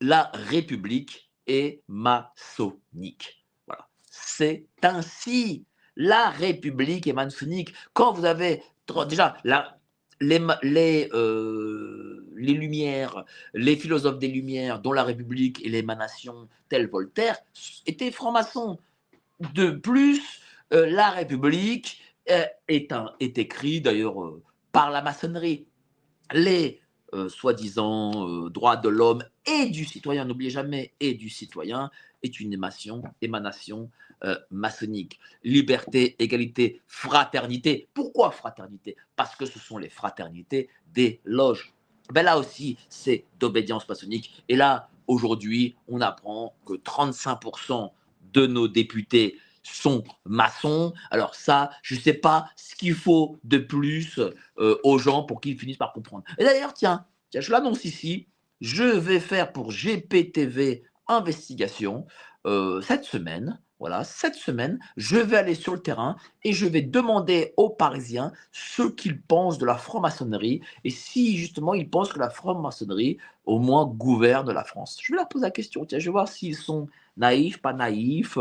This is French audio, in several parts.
la République est maçonnique. Voilà. C'est ainsi. La République est maçonnique. Quand vous avez déjà les Lumières, les philosophes des Lumières, dont la République est l'émanation, tel Voltaire, étaient francs-maçons. De plus, la République est écrit d'ailleurs par la maçonnerie. Les soi-disant droits de l'homme et du citoyen, n'oubliez jamais, et du citoyen, est une émanation maçonnique. Liberté, égalité, fraternité. Pourquoi fraternité? Parce que ce sont les fraternités des loges. Ben là aussi, c'est d'obédience maçonnique. Et là, aujourd'hui, on apprend que 35% de nos députés sont maçons. Alors ça, je ne sais pas ce qu'il faut de plus aux gens pour qu'ils finissent par comprendre. Et d'ailleurs, tiens, je l'annonce ici, je vais faire pour GPTV Investigation cette semaine. Voilà, cette semaine, je vais aller sur le terrain et je vais demander aux Parisiens ce qu'ils pensent de la franc-maçonnerie et si justement ils pensent que la franc-maçonnerie au moins gouverne la France. Je vais leur poser la question, tiens, je vais voir s'ils sont naïfs, pas naïfs,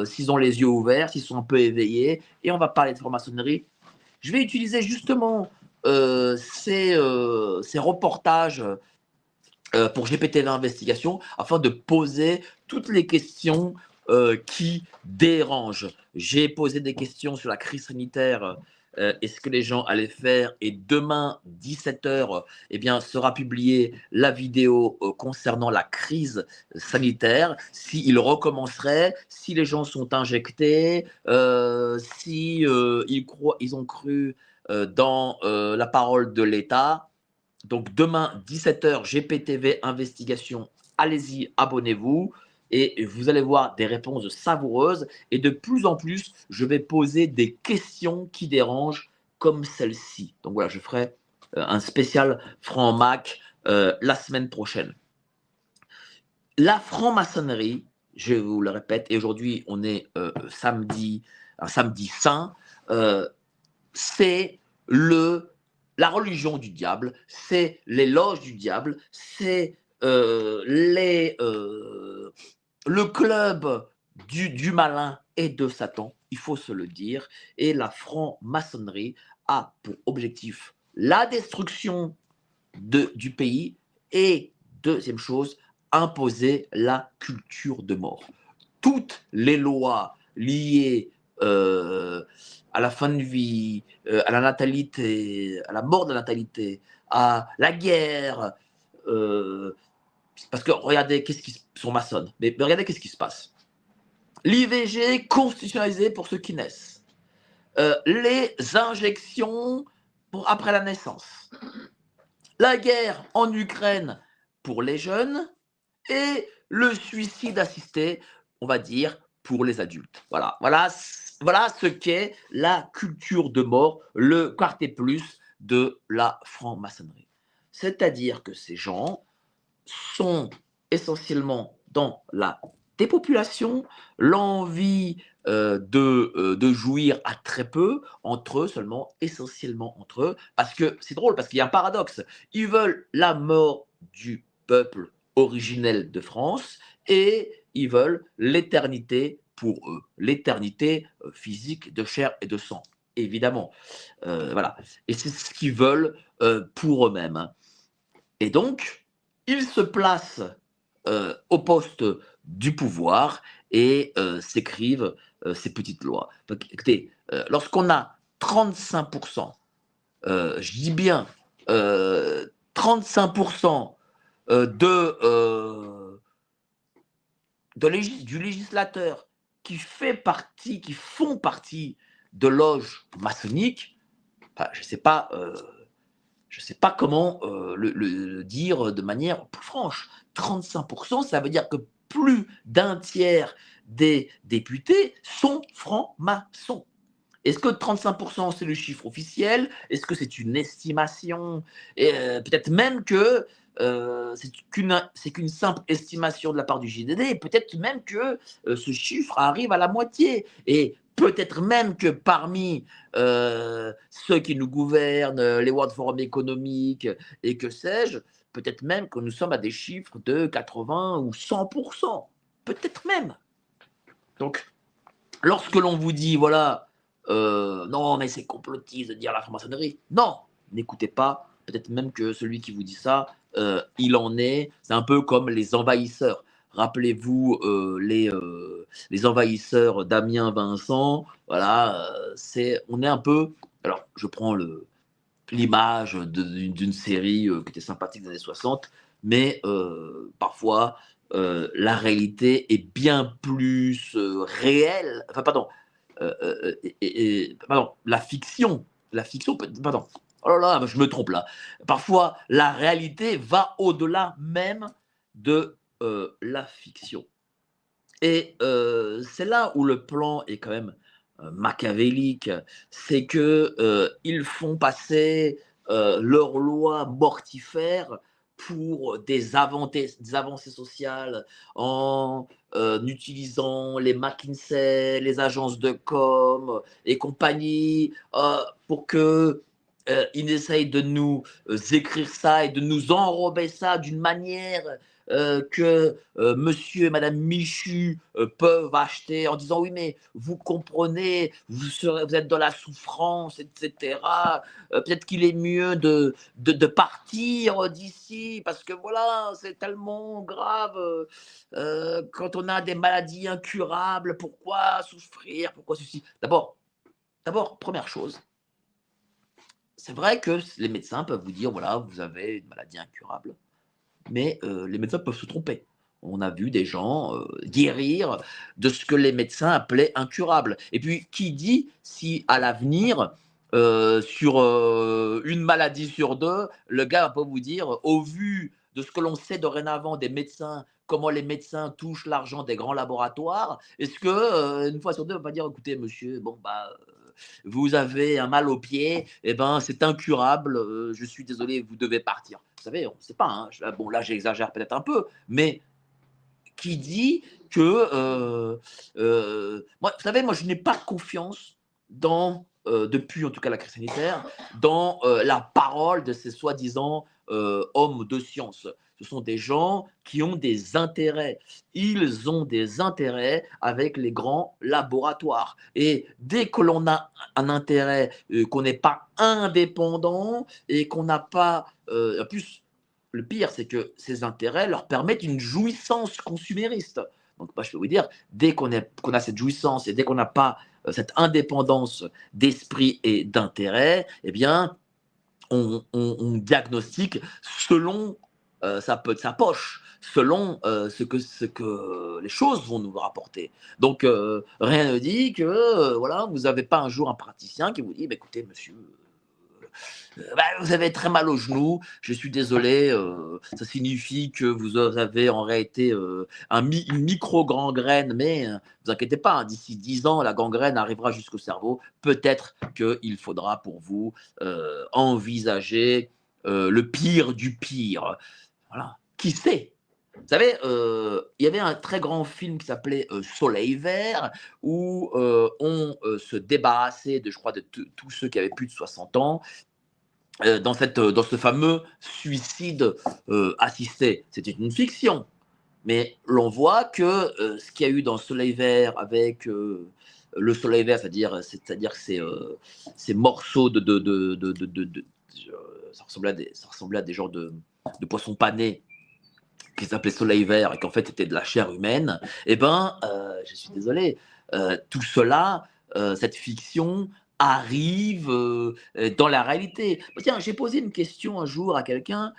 s'ils ont les yeux ouverts, s'ils sont un peu éveillés et on va parler de franc-maçonnerie. Je vais utiliser justement ces reportages pour GPT Investigation afin de poser toutes les questions qui dérangent. J'ai posé des questions sur la crise sanitaire et ce que les gens allaient faire. Et demain, 17h, eh bien, sera publiée la vidéo concernant la crise sanitaire, s'ils recommenceraient, si les gens sont injectés, si ils ont cru dans la parole de l'État. Donc demain, 17h, GPTV Investigation, allez-y, abonnez-vous et vous allez voir des réponses savoureuses. Et de plus en plus, je vais poser des questions qui dérangent comme celle-ci. Donc voilà, je ferai un spécial franc-mac la semaine prochaine. La franc-maçonnerie, je vous le répète, et aujourd'hui on est samedi, un samedi saint, c'est la religion du diable, c'est les loges du diable, c'est le club du malin et de Satan, il faut se le dire. Et la franc-maçonnerie a pour objectif la destruction du pays et, deuxième chose, imposer la culture de mort. Toutes les lois liées à la fin de vie, à la natalité, à la mort de la natalité, à la guerre, parce que regardez, qu'est-ce qui sont maçonnes, mais regardez qu'est-ce qui se passe. L'IVG constitutionnalisé pour ceux qui naissent, les injections pour après la naissance, la guerre en Ukraine pour les jeunes et le suicide assisté, on va dire, pour les adultes. Voilà ce qu'est la culture de mort, le quartier plus de la franc-maçonnerie. C'est-à-dire que ces gens sont essentiellement dans la dépopulation, l'envie de jouir à très peu, entre eux seulement, essentiellement entre eux, parce que c'est drôle, parce qu'il y a un paradoxe. Ils veulent la mort du peuple originel de France et ils veulent l'éternité pour eux, l'éternité physique de chair et de sang, évidemment. Voilà. Et c'est ce qu'ils veulent pour eux-mêmes. Et donc, ils se placent au poste du pouvoir et s'écrivent ces petites lois. Donc, écoutez, lorsqu'on a 35%, je dis bien 35% du législateur qui font partie de loges maçonniques, enfin, je ne sais pas. Je ne sais pas comment le dire de manière plus franche. 35%, ça veut dire que plus d'un tiers des députés sont francs-maçons. Est-ce que 35% c'est le chiffre officiel? Est-ce que c'est une estimation? Peut-être même que c'est qu'une simple estimation de la part du JDD. Peut-être même que ce chiffre arrive à la moitié. Et peut-être même que parmi ceux qui nous gouvernent, les World Forum économiques et que sais-je, peut-être même que nous sommes à des chiffres de 80 ou 100%, peut-être même. Donc, lorsque l'on vous dit, voilà, non, mais c'est complotiste de dire la franc-maçonnerie, non, n'écoutez pas, peut-être même que celui qui vous dit ça, il en est, c'est un peu comme les envahisseurs. Rappelez-vous les envahisseurs d'Amiens Vincent, voilà, on est un peu, alors je prends l'image d'une série qui était sympathique des années 60, mais parfois la réalité est bien plus réelle. Enfin, pardon, pardon, la fiction, pardon. Oh là là, je me trompe là. Parfois, la réalité va au-delà même de la fiction. Et c'est là où le plan est quand même machiavélique, c'est que ils font passer leurs lois mortifères pour des avancées sociales en utilisant les McKinsey, les agences de com et compagnie, pour que ils essayent de nous écrire ça et de nous enrober ça d'une manière que monsieur et madame Michu peuvent acheter en disant oui mais vous comprenez, vous êtes dans la souffrance, etc. Peut-être qu'il est mieux de partir d'ici parce que voilà, c'est tellement grave. Quand on a des maladies incurables, pourquoi souffrir, pourquoi ceci. D'abord, première chose, c'est vrai que les médecins peuvent vous dire voilà, vous avez une maladie incurable. Mais les médecins peuvent se tromper. On a vu des gens guérir de ce que les médecins appelaient incurable. Et puis, qui dit si à l'avenir, sur une maladie sur deux, le gars va pas vous dire, au vu de ce que l'on sait dorénavant des médecins, comment les médecins touchent l'argent des grands laboratoires, est-ce que une fois sur deux, il va pas dire, écoutez, monsieur, bon bah, vous avez un mal au pied, eh ben c'est incurable, je suis désolé, vous devez partir. Vous savez, on ne sait pas, hein, bon là j'exagère peut-être un peu, mais qui dit que, moi, vous savez, moi je n'ai pas confiance dans, depuis en tout cas la crise sanitaire, dans la parole de ces soi-disant hommes de science. Ce sont des gens qui ont des intérêts. Ils ont des intérêts avec les grands laboratoires. Et dès que l'on a un intérêt, qu'on n'est pas indépendant et qu'on n'a pas, en plus, le pire, c'est que ces intérêts leur permettent une jouissance consumériste. Donc, moi, je peux vous dire, dès qu'on a cette jouissance et dès qu'on n'a pas cette indépendance d'esprit et d'intérêt, eh bien, on diagnostique selon sa poche, selon ce que les choses vont nous rapporter. Donc, rien ne dit que voilà, vous n'avez pas un jour un praticien qui vous dit bah, écoutez, monsieur, bah, vous avez très mal au genou, je suis désolé, ça signifie que vous avez en réalité une micro-gangrène, mais ne vous inquiétez pas, hein, d'ici 10 ans, la gangrène arrivera jusqu'au cerveau. Peut-être qu'il faudra pour vous envisager le pire du pire. Voilà. Qui sait? Vous savez, il y avait un très grand film qui s'appelait Soleil Vert, où on se débarrassait de, je crois, de tous ceux qui avaient plus de 60 ans, dans ce fameux suicide assisté. C'était une fiction, mais l'on voit que ce qu'il y a eu dans Soleil Vert avec le Soleil Vert, c'est-à-dire ces morceaux ça ressemblait à des genres de poissons panés qui s'appelait Soleil Vert et qu'en fait était de la chair humaine, eh ben, je suis désolé, tout cela, cette fiction arrive dans la réalité. Bah, tiens, j'ai posé une question un jour à quelqu'un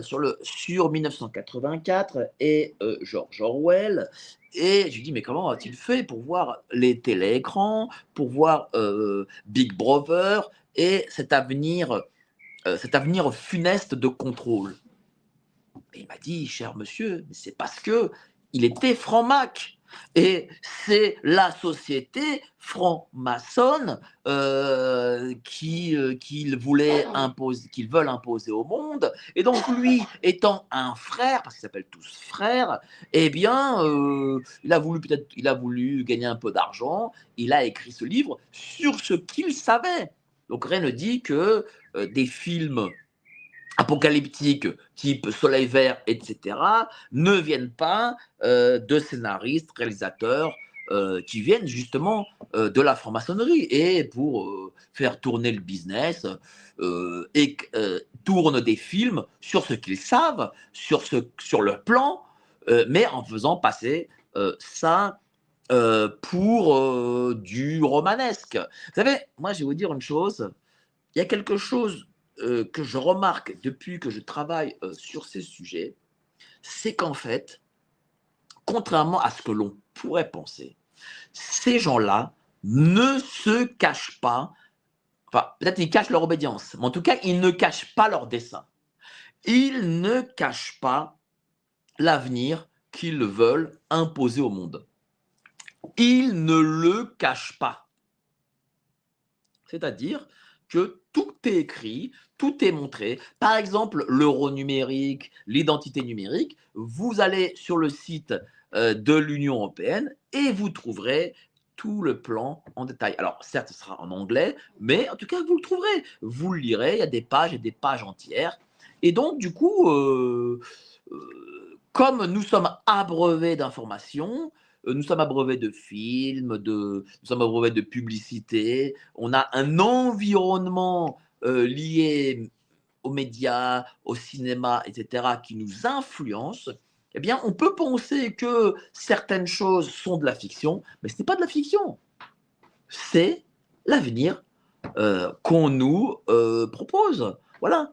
sur 1984 et George Orwell. Et je lui dis, mais comment a-t-il fait pour voir les téléécrans, pour voir Big Brother et cet avenir funeste de contrôle? Et il m'a dit, cher monsieur, c'est parce que il était franc-mac. Et c'est la société franc-maçonne qu'ils veulent imposer au monde. Et donc lui, étant un frère, parce qu'ils s'appellent tous frères, eh bien, il a voulu gagner un peu d'argent. Il a écrit ce livre sur ce qu'il savait. Donc rien ne dit que des films apocalyptiques, type Soleil Vert, etc., ne viennent pas de scénaristes, réalisateurs qui viennent justement de la franc-maçonnerie et pour faire tourner le business tournent des films sur ce qu'ils savent, sur leur plan, mais en faisant passer ça pour du romanesque. Vous savez, moi je vais vous dire une chose, il y a quelque chose que je remarque depuis que je travaille sur ces sujets, c'est qu'en fait, contrairement à ce que l'on pourrait penser, ces gens-là ne se cachent pas, enfin, peut-être ils cachent leur obédience, mais en tout cas, ils ne cachent pas leur dessein. Ils ne cachent pas l'avenir qu'ils veulent imposer au monde. Ils ne le cachent pas. C'est-à-dire que tout est écrit, tout est montré. Par exemple, l'euro numérique, l'identité numérique, vous allez sur le site de l'Union européenne et vous trouverez tout le plan en détail. Alors, certes, ce sera en anglais, mais en tout cas, vous le trouverez. Vous le lirez, il y a des pages et des pages entières. Et donc, du coup, comme nous sommes abreuvés d'informations, nous sommes abreuvés de films, nous sommes abreuvés de publicités, on a un environnement lié aux médias, au cinéma, etc., qui nous influence, eh bien, on peut penser que certaines choses sont de la fiction, mais ce n'est pas de la fiction. C'est l'avenir qu'on nous propose. Voilà.